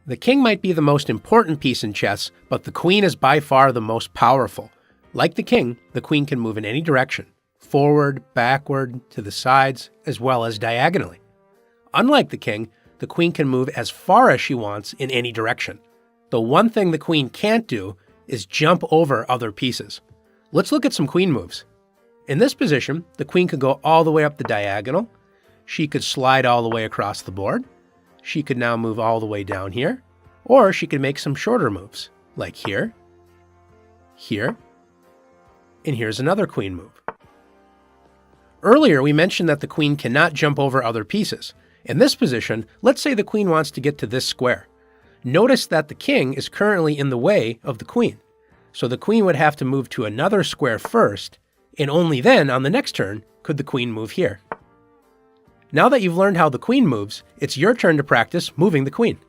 The king might be the most important piece in chess, but the queen is by far the most powerful. Like the king, the queen can move in any direction, forward, backward, to the sides, as well as diagonally. Unlike the king, the queen can move as far as she wants in any direction. The one thing the queen can't do is jump over other pieces. Let's look at some queen moves. In this position, the queen could go all the way up the diagonal. She could slide all the way across the board. She could now move all the way down here. Or she could make some shorter moves, like here, here, and here's another queen move. Earlier, we mentioned that the queen cannot jump over other pieces. In this position, let's say the queen wants to get to this square. Notice that the king is currently in the way of the queen. So the queen would have to move to another square first, and only then, on the next turn, could the queen move here. Now that you've learned how the queen moves, it's your turn to practice moving the queen.